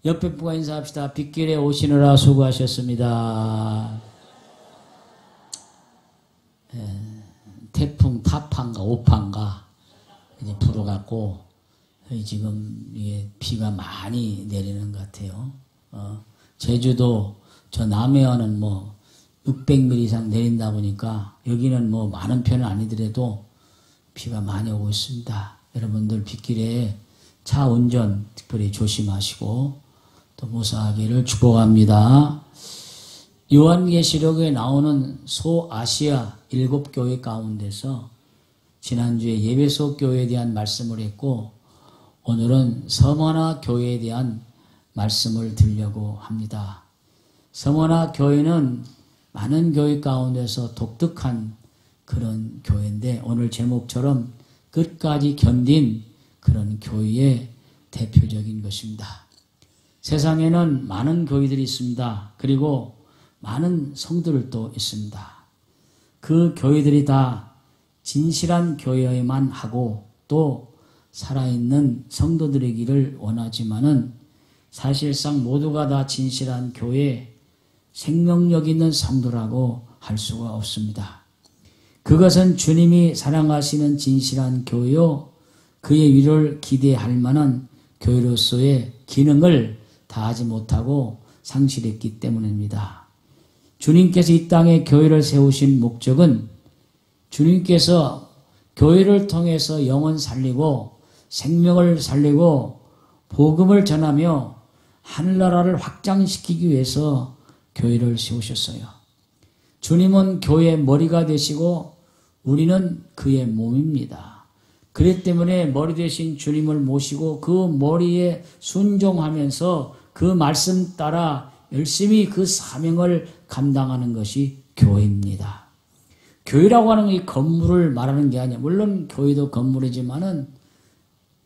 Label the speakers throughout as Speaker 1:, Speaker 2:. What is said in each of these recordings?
Speaker 1: 옆에 분과 인사합시다. 빗길에 오시느라 수고하셨습니다. 태풍 타판가 오판가 이제 불어갖고 지금 이게 비가 많이 내리는 것 같아요. 제주도 저 남해안은 뭐 600mm 이상 내린다 보니까 여기는 뭐 많은 편은 아니더라도 비가 많이 오고 있습니다. 여러분들 빗길에 차 운전 특별히 조심하시고 또 무사하기를 축복합니다. 요한계시록에 나오는 소아시아 7교회 가운데서 지난주에 예배소 교회에 대한 말씀을 했고 오늘은 서머나 교회에 대한 말씀을 드리려고 합니다. 서머나 교회는 많은 교회 가운데서 독특한 그런 교회인데 오늘 제목처럼 끝까지 견딘 그런 교회의 대표적인 것입니다. 세상에는 많은 교회들이 있습니다. 그리고 많은 성도들도 있습니다. 그 교회들이 다 진실한 교회여야만 하고 또 살아있는 성도들이기를 원하지만은 사실상 모두가 다 진실한 교회, 생명력 있는 성도라고 할 수가 없습니다. 그것은 주님이 사랑하시는 진실한 교회요, 그의 위를 기대할 만한 교회로서의 기능을 다하지 못하고 상실했기 때문입니다. 주님께서 이 땅에 교회를 세우신 목적은 주님께서 교회를 통해서 영혼 살리고 생명을 살리고 복음을 전하며 하늘나라를 확장시키기 위해서 교회를 세우셨어요. 주님은 교회의 머리가 되시고 우리는 그의 몸입니다. 그렇기 때문에 머리 되신 주님을 모시고 그 머리에 순종하면서 그 말씀 따라 열심히 그 사명을 감당하는 것이 교회입니다. 교회라고 하는 이 건물을 말하는 게 아니야. 물론 교회도 건물이지만은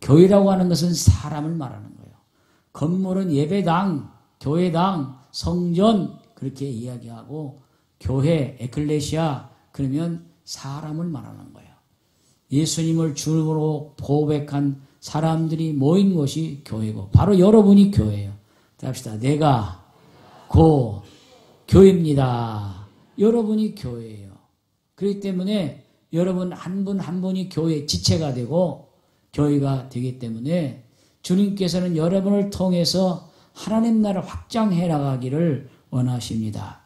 Speaker 1: 교회라고 하는 것은 사람을 말하는 거예요. 건물은 예배당, 교회당, 성전 그렇게 이야기하고 교회, 에클레시아 그러면 사람을 말하는 거예요. 예수님을 주로 고백한 사람들이 모인 것이 교회고 바로 여러분이 교회예요. 합시다. 내가 고 교회입니다. 여러분이 교회예요. 그렇기 때문에 여러분 한 분 한 분이 교회의 지체가 되고 교회가 되기 때문에 주님께서는 여러분을 통해서 하나님 나라 확장해 나가기를 원하십니다.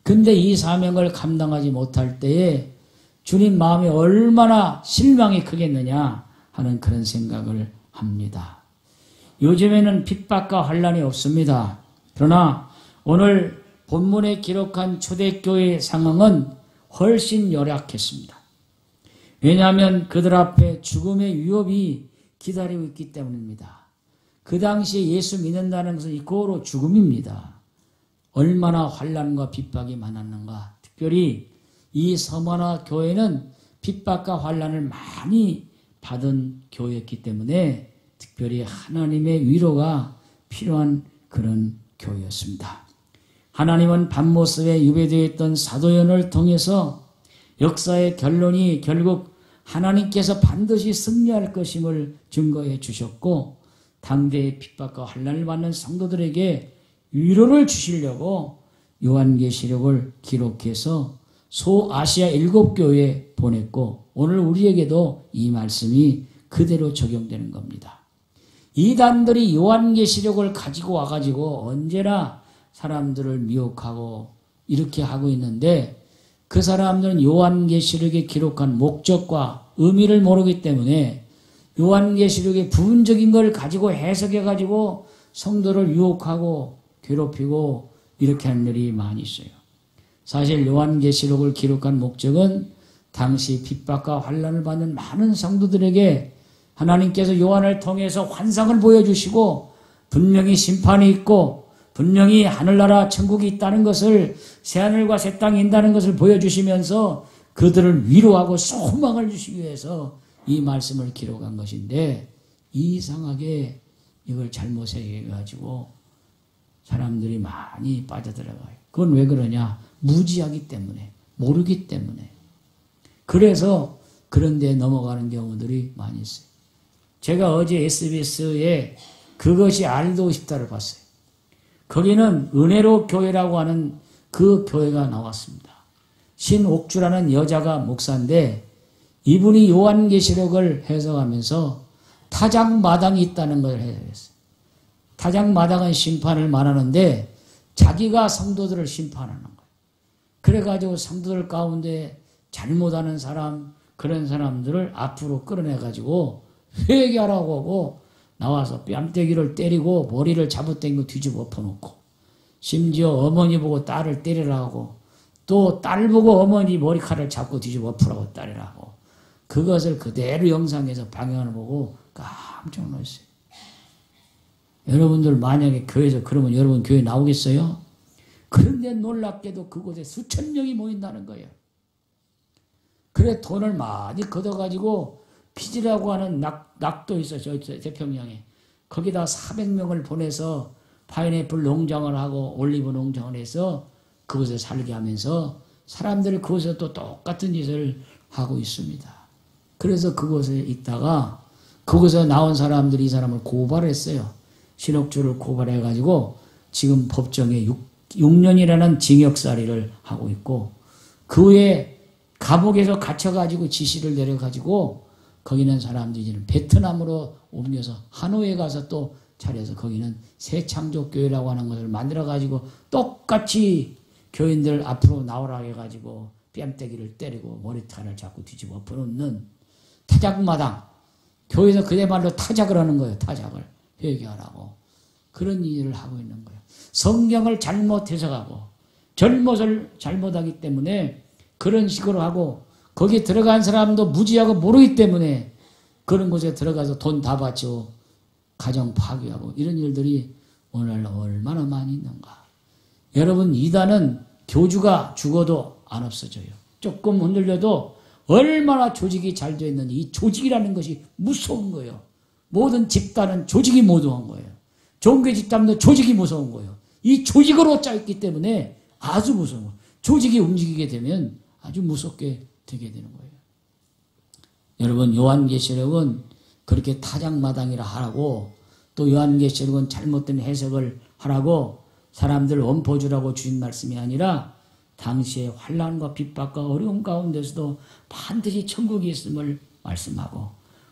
Speaker 1: 근데 이 사명을 감당하지 못할 때에 주님 마음에 얼마나 실망이 크겠느냐 하는 그런 생각을 합니다. 요즘에는 핍박과 환란이 없습니다. 그러나 오늘 본문에 기록한 초대교회의 상황은 훨씬 열악했습니다. 왜냐하면 그들 앞에 죽음의 위협이 기다리고 있기 때문입니다. 그 당시에 예수 믿는다는 것은 이코로 죽음입니다. 얼마나 환란과 핍박이 많았는가. 특별히 이 서머나 교회는 핍박과 환란을 많이 받은 교회였기 때문에 특별히 하나님의 위로가 필요한 그런 교회였습니다. 하나님은 밤모습에 유배되어 있던 사도연을 통해서 역사의 결론이 결국 하나님께서 반드시 승리할 것임을 증거해 주셨고 당대의 핍박과 환난을 받는 성도들에게 위로를 주시려고 요한계시록을 기록해서 소아시아 7교회에 보냈고 오늘 우리에게도 이 말씀이 그대로 적용되는 겁니다. 이단들이 요한계시록을 가지고 와가지고 언제나 사람들을 미혹하고 이렇게 하고 있는데 그 사람들은 요한계시록에 기록한 목적과 의미를 모르기 때문에 요한계시록의 부분적인 걸 가지고 해석해가지고 성도를 유혹하고 괴롭히고 이렇게 하는 일이 많이 있어요. 사실 요한계시록을 기록한 목적은 당시 핍박과 환난을 받는 많은 성도들에게 하나님께서 요한을 통해서 환상을 보여주시고 분명히 심판이 있고 분명히 하늘나라 천국이 있다는 것을 새하늘과 새 땅이 있다는 것을 보여주시면서 그들을 위로하고 소망을 주시기 위해서 이 말씀을 기록한 것인데 이상하게 이걸 잘못 해가지고 사람들이 많이 빠져들어가요. 그건 왜 그러냐? 무지하기 때문에, 모르기 때문에. 그래서 그런 데 넘어가는 경우들이 많이 있어요. 제가 어제 SBS에 그것이 알고 싶다를 봤어요. 거기는 은혜로 교회라고 하는 그 교회가 나왔습니다. 신옥주라는 여자가 목사인데 이분이 요한계시록을 해석하면서 타작마당이 있다는 걸 해석했어요. 타작마당은 심판을 말하는데 자기가 성도들을 심판하는 거예요. 그래가지고 성도들 가운데 잘못하는 사람, 그런 사람들을 앞으로 끌어내가지고 회개하라고 하고 나와서 뺨때기를 때리고 머리를 잡아당기고 뒤집어 엎어놓고 심지어 어머니 보고 딸을 때리라고 또 딸 보고 어머니 머리칼을 잡고 뒤집어 엎으라고 딸이라고 그것을 그대로 영상에서 방영을 보고 깜짝 놀랐어요. 여러분들 만약에 교회에서 그러면 여러분 교회 나오겠어요? 그런데 놀랍게도 그곳에 수천 명이 모인다는 거예요. 그래 돈을 많이 걷어가지고 피지라고 하는 낙도 있어요. 저 태평양에. 거기다 400명을 보내서 파인애플 농장을 하고 올리브 농장을 해서 그곳에 살게 하면서 사람들이 그곳에서 또 똑같은 짓을 하고 있습니다. 그래서 그곳에 있다가 그곳에서 나온 사람들이 이 사람을 고발했어요. 신옥주를 고발해가지고 지금 법정에 6년이라는 징역살이를 하고 있고 그 후에 감옥에서 갇혀가지고 지시를 내려가지고 거기는 사람들이 이제는 베트남으로 옮겨서 하노이에 가서 또 차려서 거기는 새창조교회라고 하는 것을 만들어가지고 똑같이 교인들 앞으로 나오라 해가지고 뺨때기를 때리고 머리칼을 잡고 뒤집어 엎어놓는 타작마당. 교회에서 그야말로 타작을 하는 거예요. 타작을. 회개하라고. 그런 일을 하고 있는 거예요. 성경을 잘못 해석하고 잘못을 잘못하기 때문에 그런 식으로 하고 거기 들어간 사람도 무지하고 모르기 때문에 그런 곳에 들어가서 돈 다 바치고 가정 파괴하고 이런 일들이 오늘 얼마나 많이 있는가. 여러분 이단은 교주가 죽어도 안 없어져요. 조금 흔들려도 얼마나 조직이 잘 되어 있는지 이 조직이라는 것이 무서운 거예요. 모든 집단은 조직이 무서운 거예요. 종교 집단도 조직이 무서운 거예요. 이 조직으로 짜있기 때문에 아주 무서운 거예요. 조직이 움직이게 되면 아주 무섭게 되게 되는 거예요. 여러분 요한계시록은 그렇게 타작마당이라 하라고 또 요한계시록은 잘못된 해석을 하라고 사람들 원포주라고 주신 말씀이 아니라 당시에 환난과 핍박과 어려움 가운데서도 반드시 천국이 있음을 말씀하고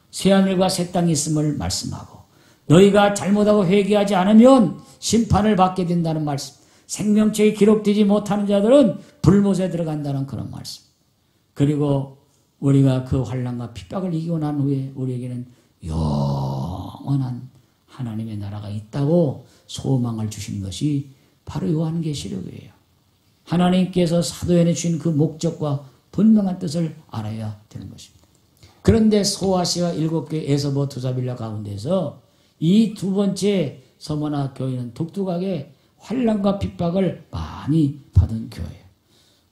Speaker 1: 새하늘과 새 땅이 있음을 말씀하고 너희가 잘못하고 회개하지 않으면 심판을 받게 된다는 말씀. 생명책에 기록되지 못하는 자들은 불못에 들어간다는 그런 말씀. 그리고 우리가 그 환난과 핍박을 이기고 난 후에 우리에게는 영원한 하나님의 나라가 있다고 소망을 주신 것이 바로 요한계시록이에요. 하나님께서 사도행에 주신 그 목적과 분명한 뜻을 알아야 되는 것입니다. 그런데 소아시아 7개 에서버 두사빌라 가운데서 이 두 번째 서머나 교회는 독특하게 환난과 핍박을 많이 받은 교회예요.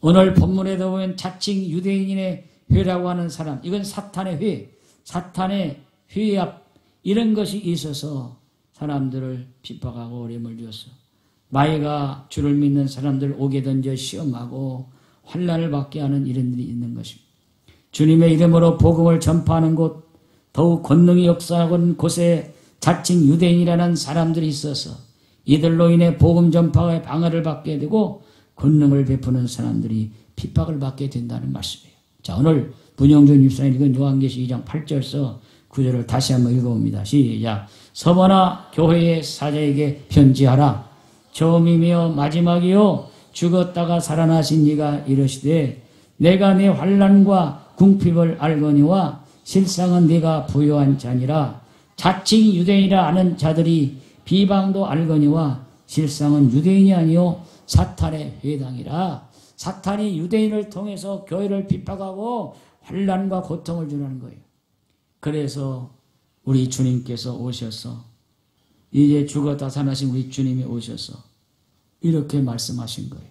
Speaker 1: 오늘 본문에도 보면 자칭 유대인의 회라고 하는 사람, 이건 사탄의 회, 사탄의 회압 이런 것이 있어서 사람들을 핍박하고 어려움을 주었어. 마귀가 주를 믿는 사람들 옥에 던져 시험하고 환난을 받게 하는 이런 일이 있는 것입니다. 주님의 이름으로 복음을 전파하는 곳, 더욱 권능이 역사하는 곳에 자칭 유대인이라는 사람들이 있어서 이들로 인해 복음 전파에 방해를 받게 되고 권능을 베푸는 사람들이 핍박을 받게 된다는 말씀이에요. 자, 오늘 문영준 집사님 읽은 요한계시 2장 8절에서 9절을 다시 한번 읽어봅니다. 시작. 서머나 교회의 사자에게 편지하라. 처음이며 마지막이요 죽었다가 살아나신 이가 이르시되 내가 네 환난과 궁핍을 알거니와 실상은 네가 부요한 자니라. 자칭 유대인이라 아는 자들이 비방도 알거니와 실상은 유대인이 아니요 사탄의 회당이라. 사탄이 유대인을 통해서 교회를 핍박하고 환난과 고통을 주는 거예요. 그래서 우리 주님께서 오셔서 이제 죽었다 살아나신 우리 주님이 오셔서 이렇게 말씀하신 거예요.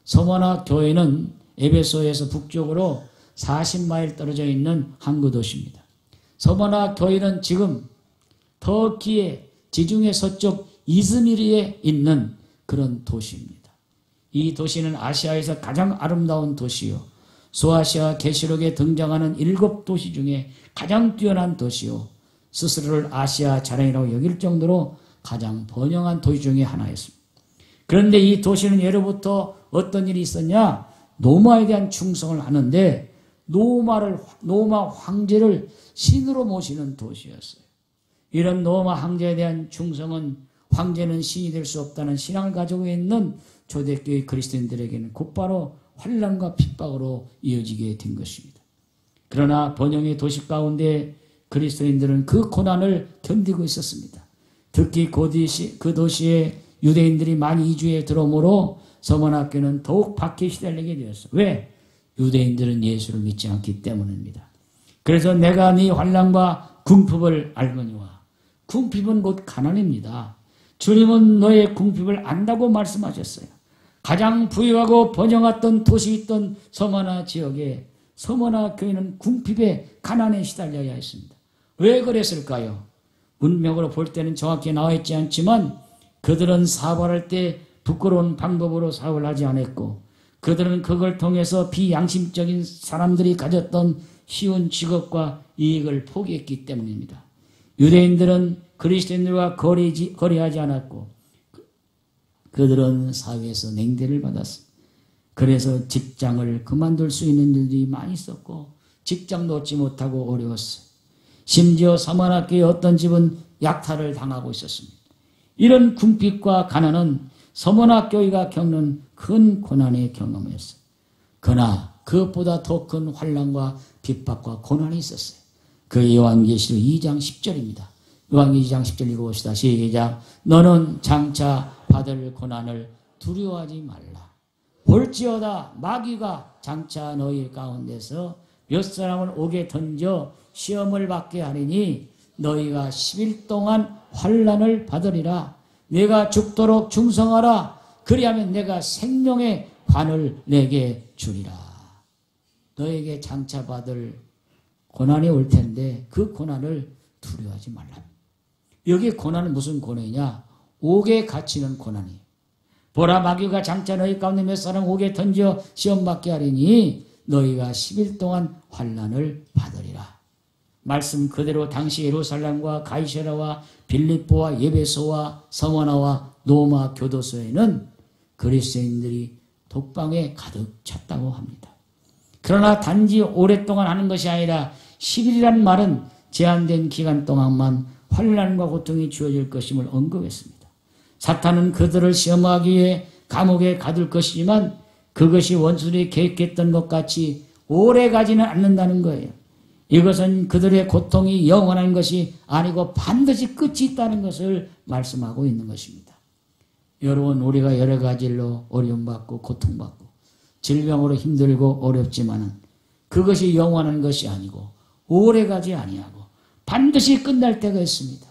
Speaker 1: 서머나 교회는 에베소에서 북쪽으로 40마일 떨어져 있는 항구 도시입니다. 서머나 교회는 지금 터키의 지중해 서쪽 이즈미르에 있는 그런 도시입니다. 이 도시는 아시아에서 가장 아름다운 도시요. 소아시아 계시록에 등장하는 7도시 중에 가장 뛰어난 도시요. 스스로를 아시아 자랑이라고 여길 정도로 가장 번영한 도시 중에 하나였습니다. 그런데 이 도시는 예로부터 어떤 일이 있었냐? 노마에 대한 충성을 하는데 노마 황제를 신으로 모시는 도시였어요. 이런 노마 황제에 대한 충성은 황제는 신이 될 수 없다는 신앙을 가지고 있는 초대교회 그리스도인들에게는 곧바로 환난과 핍박으로 이어지게 된 것입니다. 그러나 번영의 도시 가운데 그리스도인들은 그 고난을 견디고 있었습니다. 특히 그 도시에 유대인들이 많이 이주해 들어오므로 서문학교는 더욱 박해에 시달리게 되었어요. 왜? 유대인들은 예수를 믿지 않기 때문입니다. 그래서 내가 네 환난과 궁핍을 알거니와. 궁핍은 곧 가난입니다. 주님은 너의 궁핍을 안다고 말씀하셨어요. 가장 부유하고 번영했던 도시 있던 서머나 지역에 서머나 교회는 궁핍에 가난에 시달려야 했습니다. 왜 그랬을까요? 문맥으로 볼 때는 정확히 나와 있지 않지만 그들은 사업할 때 부끄러운 방법으로 사업을 하지 않았고 그들은 그걸 통해서 비양심적인 사람들이 가졌던 쉬운 직업과 이익을 포기했기 때문입니다. 유대인들은 그리스도인들과 거래하지 않았고 그들은 사회에서 냉대를 받았습니다. 그래서 직장을 그만둘 수 있는 일들이 많이 있었고 직장도 얻지 못하고 어려웠어요. 심지어 서문학교의 어떤 집은 약탈을 당하고 있었습니다. 이런 궁핍과 가난은 서문학교가 겪는 큰 고난의 경험이었어요. 그러나 그것보다 더 큰 환난과 핍박과 고난이 있었어요. 그 요한계시록 2장 10절입니다. 요한계시록 2장 10절 읽어봅시다. 시작. 너는 장차 받을 고난을 두려워하지 말라. 볼지어다 마귀가 장차 너희 가운데서 몇 사람을 옥에 던져 시험을 받게 하리니 너희가 10일 동안 환난을 받으리라. 내가 죽도록 충성하라. 그리하면 내가 생명의 관을 내게 주리라. 너에게 장차 받을 고난이 올 텐데 그 고난을 두려워하지 말라. 여기 고난은 무슨 고난이냐? 옥에 갇히는 고난이에요. 보라 마귀가 장차 너희 가운데 몇 사람 옥에 던져 시험 받게 하리니 너희가 10일 동안 환난을 받으리라. 말씀 그대로 당시 예루살렘과 가이사랴와 빌립보와 예베소와 서머나와 노마 교도소에는 그리스도인들이 독방에 가득 찼다고 합니다. 그러나 단지 오랫동안 하는 것이 아니라 10일이란 말은 제한된 기간 동안만 환난과 고통이 주어질 것임을 언급했습니다. 사탄은 그들을 시험하기 위해 감옥에 가둘 것이지만 그것이 원수들이 계획했던 것 같이 오래 가지는 않는다는 거예요. 이것은 그들의 고통이 영원한 것이 아니고 반드시 끝이 있다는 것을 말씀하고 있는 것입니다. 여러분, 우리가 여러 가지 일로 어려움받고 고통받고 질병으로 힘들고 어렵지만은 그것이 영원한 것이 아니고 오래가지 아니하고 반드시 끝날 때가 있습니다.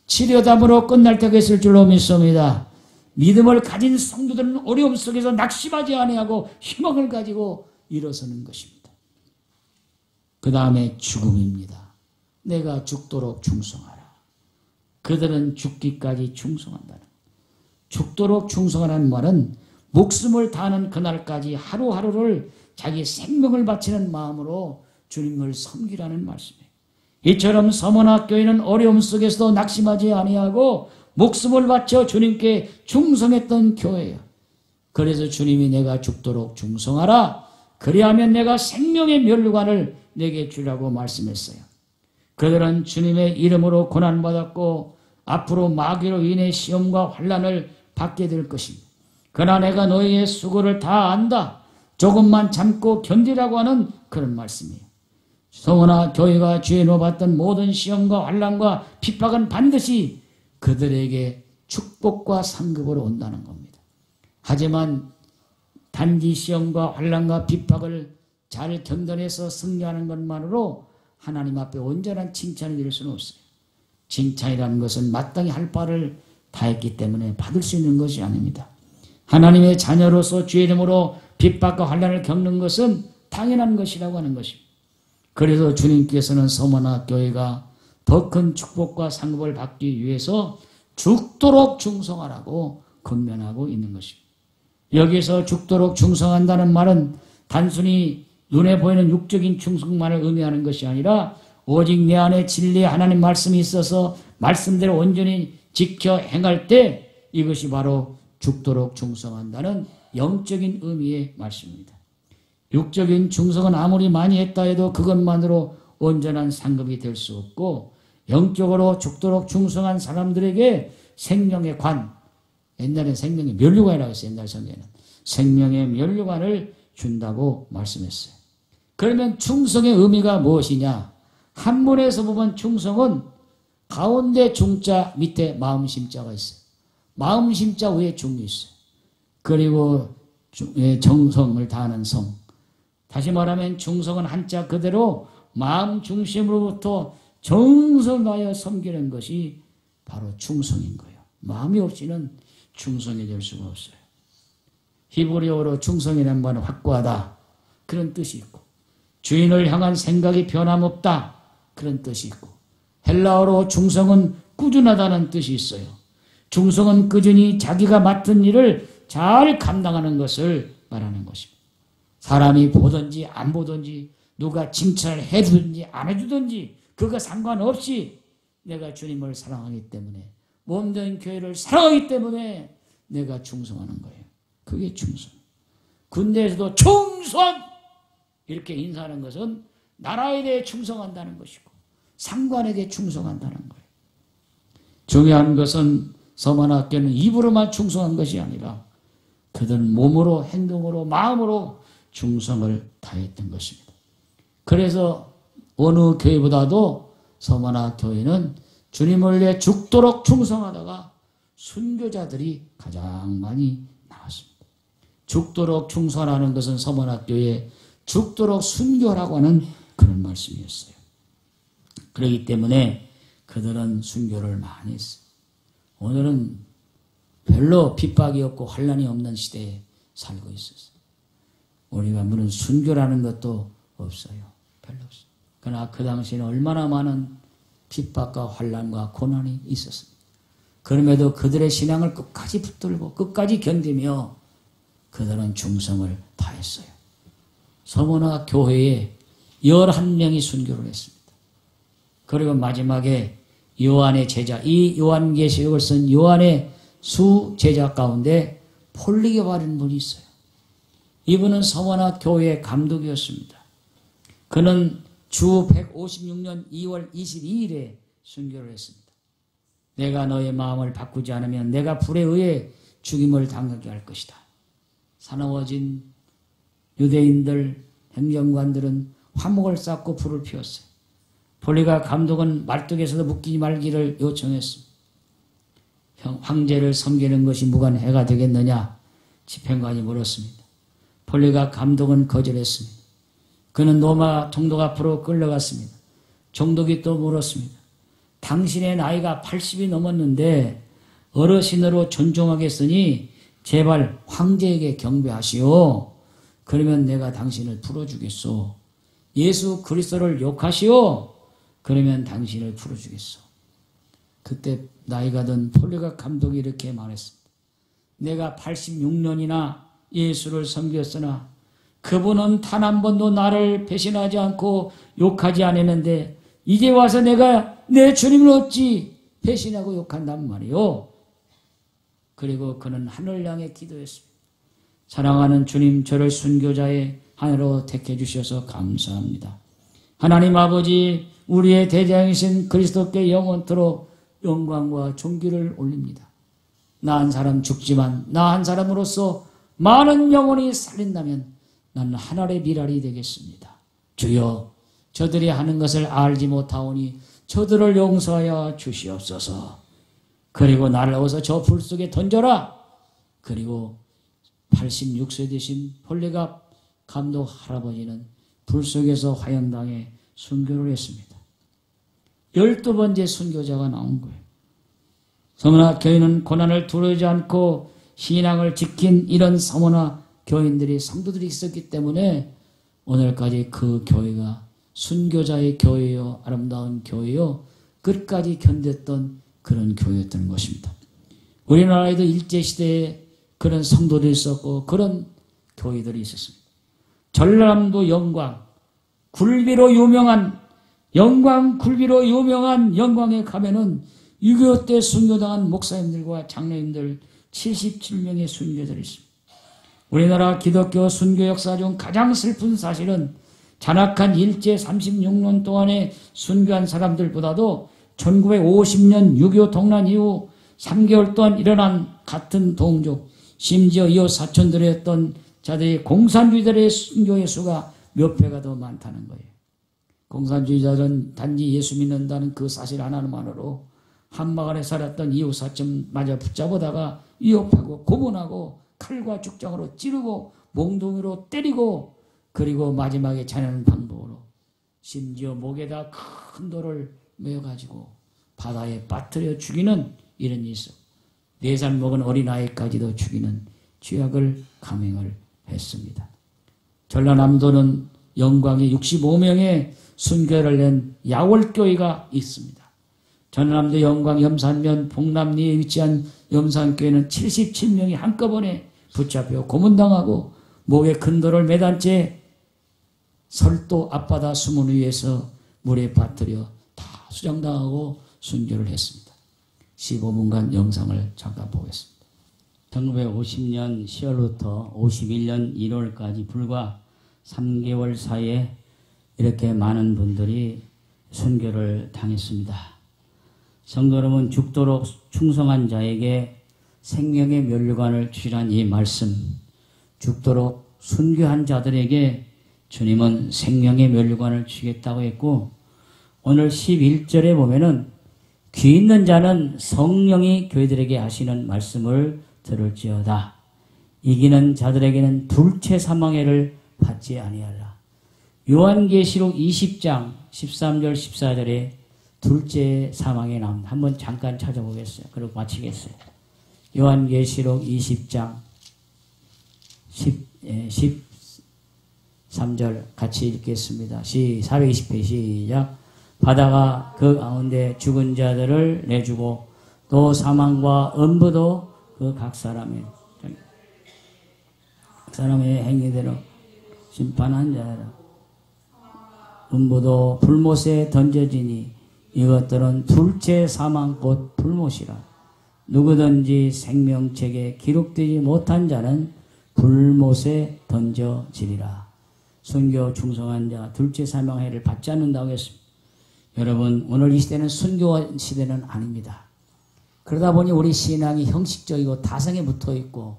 Speaker 1: 치료담으로 끝날 때가 있을 줄로 믿습니다. 믿음을 가진 성도들은 어려움 속에서 낙심하지 아니하고 희망을 가지고 일어서는 것입니다. 그 다음에 죽음입니다. 내가 죽도록 충성하라. 그들은 죽기까지 충성한다는, 죽도록 충성하라는 말은 목숨을 다하는 그날까지 하루하루를 자기 생명을 바치는 마음으로 주님을 섬기라는 말씀이에요. 이처럼 서문학교에는 어려움 속에서도 낙심하지 아니하고 목숨을 바쳐 주님께 충성했던 교회예요. 그래서 주님이 내가 죽도록 충성하라. 그리하면 내가 생명의 면류관을 내게 주라고 말씀했어요. 그들은 주님의 이름으로 고난받았고 앞으로 마귀로 인해 시험과 환난을 받게 될 것입니다. 그러나 내가 너희의 수고를 다 안다. 조금만 참고 견디라고 하는 그런 말씀이에요. 서머나 교회가 주에 놓았던 모든 시험과 환난과 핍박은 반드시 그들에게 축복과 상급으로 온다는 겁니다. 하지만 단지 시험과 환난과 핍박을 잘 견뎌내서 승리하는 것만으로 하나님 앞에 온전한 칭찬을 드릴 수는 없어요. 칭찬이라는 것은 마땅히 할 바를 다했기 때문에 받을 수 있는 것이 아닙니다. 하나님의 자녀로서 주의 이름으로 핍박과 환난을 겪는 것은 당연한 것이라고 하는 것입니다. 그래서 주님께서는 서머나 교회가 더 큰 축복과 상급을 받기 위해서 죽도록 충성하라고 권면하고 있는 것입니다. 여기서 죽도록 충성한다는 말은 단순히 눈에 보이는 육적인 충성만을 의미하는 것이 아니라 오직 내 안에 진리의 하나님 말씀이 있어서 말씀대로 온전히 지켜 행할 때 이것이 바로 죽도록 충성한다는 영적인 의미의 말씀입니다. 육적인 충성은 아무리 많이 했다 해도 그것만으로 온전한 상급이 될 수 없고 영적으로 죽도록 충성한 사람들에게 생명의 관, 옛날에 생명의 면류관이라고 했어요. 옛날 성경에는 생명의 면류관을 준다고 말씀했어요. 그러면 충성의 의미가 무엇이냐? 한문에서 보면 충성은 가운데 중자 밑에 마음심자가 있어요. 마음심자 위에 중이 있어요. 그리고 정성을 다하는 성. 다시 말하면 충성은 한자 그대로 마음 중심으로부터 정성을 다하여 섬기는 것이 바로 충성인 거예요. 마음이 없이는 충성이 될 수가 없어요. 히브리어로 충성이라는 말은 확고하다 그런 뜻이 있고 주인을 향한 생각이 변함없다 그런 뜻이 있고 헬라어로 충성은 꾸준하다는 뜻이 있어요. 충성은 꾸준히 자기가 맡은 일을 잘 감당하는 것을 말하는 것입니다. 사람이 보든지 안 보든지 누가 칭찬을 해주든지 안 해주든지 그거 상관없이 내가 주님을 사랑하기 때문에 몸된 교회를 사랑하기 때문에 내가 충성하는 거예요. 그게 충성. 군대에서도 충성! 이렇게 인사하는 것은 나라에 대해 충성한다는 것이고 상관에게 충성한다는 거예요. 중요한 것은 서만학교는 입으로만 충성한 것이 아니라 그들은 몸으로 행동으로 마음으로 충성을 다했던 것입니다. 그래서 어느 교회보다도 서만학교회는 주님을 위해 죽도록 충성하다가 순교자들이 가장 많이 나왔습니다. 죽도록 충성하는 것은 서만학교에 죽도록 순교라고 하는 그런 말씀이었어요. 그렇기 때문에 그들은 순교를 많이 했어요. 오늘은 별로 핍박이 없고 환난이 없는 시대에 살고 있었어요. 우리가 물론 순교라는 것도 없어요. 별로 없어요. 그러나 그 당시에는 얼마나 많은 핍박과 환난과 고난이 있었습니다. 그럼에도 그들의 신앙을 끝까지 붙들고 끝까지 견디며 그들은 충성을 다했어요. 서머나 교회에 11명이 순교를 했습니다. 그리고 마지막에 요한의 제자, 이 요한계시록을 쓴 요한의 수제자 가운데 폴리게 바른 분이 있어요. 이분은 서머나 교회의 감독이었습니다. 그는 주 156년 2월 22일에 순교를 했습니다. 내가 너의 마음을 바꾸지 않으면 내가 불에 의해 죽임을 당하게 할 것이다. 사나워진 유대인들, 행정관들은 화목을 쌓고 불을 피웠어요. 폴리가 감독은 말뚝에서도 묶이지 말기를 요청했습니다. 황제를 섬기는 것이 무관해가 되겠느냐? 집행관이 물었습니다. 폴리가 감독은 거절했습니다. 그는 로마 총독 앞으로 끌려갔습니다. 총독이 또 물었습니다. 당신의 나이가 80이 넘었는데 어르신으로 존중하겠으니 제발 황제에게 경배하시오. 그러면 내가 당신을 풀어주겠소. 예수 그리스도를 욕하시오. 그러면 당신을 풀어주겠소. 그때 나이가 든 폴리가 감독이 이렇게 말했습니다. 내가 86년이나 예수를 섬겼으나 그분은 단 한 번도 나를 배신하지 않고 욕하지 않았는데 이제 와서 내가 내 주님을 어찌 배신하고 욕한단 말이오. 그리고 그는 하늘 향해 기도했습니다. 사랑하는 주님, 저를 순교자의 하나로 택해 주셔서 감사합니다. 하나님 아버지, 우리의 대장이신 그리스도께 영원토록 영광과 존귀를 올립니다. 나 한 사람 죽지만 나 한 사람으로서 많은 영혼이 살린다면 나는 하늘의 미랄이 되겠습니다. 주여, 저들이 하는 것을 알지 못하오니 저들을 용서하여 주시옵소서. 그리고 나를 어서 저 불 속에 던져라. 그리고 86세 되신 폴리갑 감독 할아버지는 불 속에서 화형당해 순교를 했습니다. 12번째 순교자가 나온 거예요. 서머나 교회는 고난을 두려워하지 않고 신앙을 지킨 이런 서머나 교인들이 성도들이 있었기 때문에 오늘까지 그 교회가 순교자의 교회요, 아름다운 교회요, 끝까지 견뎠던 그런 교회였던 것입니다. 우리나라에도 일제시대에 그런 성도들이 있었고 그런 교회들이 있었습니다. 전라남도 영광, 굴비로 유명한 영광에 가면은 6.25 때 순교당한 목사님들과 장로님들 77명의 순교자들이 있습니다. 우리나라 기독교 순교 역사 중 가장 슬픈 사실은 잔악한 일제 36년 동안에 순교한 사람들보다도 1950년 6.25 동란 이후 3개월 동안 일어난 같은 동족, 심지어 이웃 사촌들이었던 자들의 공산주의자들의 순교의 수가 몇 배가 더 많다는 거예요. 공산주의자들은 단지 예수 믿는다는 그 사실 하나만으로 한마을에 살았던 이웃 사촌마저 붙잡아다가 위협하고 고문하고 칼과 죽장으로 찌르고 몽둥이로 때리고 그리고 마지막에 자는 방법으로 심지어 목에다 큰 돌을 메어가지고 바다에 빠뜨려 죽이는 이런 일이 있어. 4살 먹은 어린아이까지도 죽이는 죄악을 감행을 했습니다. 전라남도는 영광에 65명의 순교를 낸 야월교회가 있습니다. 전라남도 영광 염산면 봉남리에 위치한 염산교회는 77명이 한꺼번에 붙잡혀 고문당하고 목에 큰 돌을 매단 채 설도 앞바다 수문 위에서 물에 빠뜨려 다 수장당하고 순교를 했습니다. 15분간 영상을 잠깐 보겠습니다. 1950년 10월부터 51년 1월까지 불과 3개월 사이에 이렇게 많은 분들이 순교를 당했습니다. 성도 여러분, 죽도록 충성한 자에게 생명의 면류관을 주시란 이 말씀, 죽도록 순교한 자들에게 주님은 생명의 면류관을 주시겠다고 했고, 오늘 11절에 보면은 귀 있는 자는 성령이 교회들에게 하시는 말씀을 들을지어다. 이기는 자들에게는 둘째 사망해를 받지 아니하라. 요한계시록 20장 13절 14절에 둘째 사망에 나옵니다. 한번 잠깐 찾아보겠어요. 그리고 마치겠어요. 요한계시록 20장 13절 같이 읽겠습니다. 420회 시작. 바다가 그 가운데 죽은 자들을 내주고 또 사망과 음부도 그 각 사람의 행위대로 심판한 자라. 음부도 불못에 던져지니 이것들은 둘째 사망 곧 불못이라. 누구든지 생명책에 기록되지 못한 자는 불못에 던져지리라. 순교 충성한 자 둘째 사망해를 받지 않는다고 했습니다. 여러분, 오늘 이 시대는 순교 시대는 아닙니다. 그러다 보니 우리 신앙이 형식적이고 타성에 붙어있고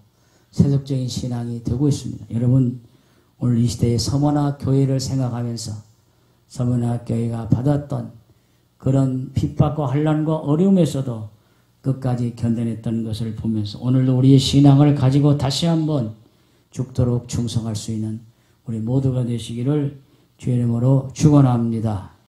Speaker 1: 세속적인 신앙이 되고 있습니다. 여러분, 오늘 이 시대의 서머나 교회를 생각하면서 서머나 교회가 받았던 그런 핍박과 환난과 어려움에서도 끝까지 견뎌냈던 것을 보면서 오늘도 우리의 신앙을 가지고 다시 한번 죽도록 충성할 수 있는 우리 모두가 되시기를 주의 이름으로 축원합니다.